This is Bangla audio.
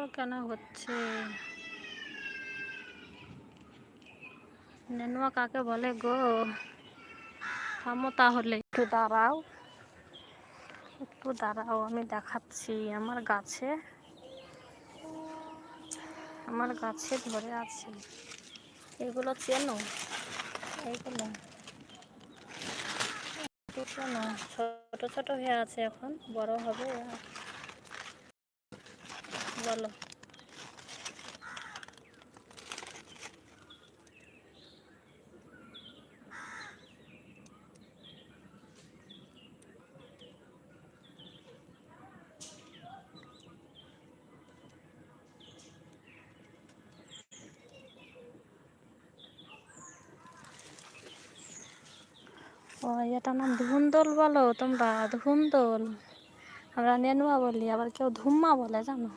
এগুলো কেন হচ্ছে? নেনুয়া কাকে বলে গো? থামো তাহলে, একটু দাঁড়াও, একটু দাঁড়াও, আমি দেখাচ্ছি। আমার গাছে ধরে আছে। এগুলো চেনো? এইগুলো চেনো? ছোট ছোট হয়ে আছে, এখন বড় হবে। বলো। ও, এটার নাম ধুন্দল বলো তোমরা? ধুন্দল আমরা নেনুয়া বলি, আবার কেউ ধুম্মা বলে, জানো?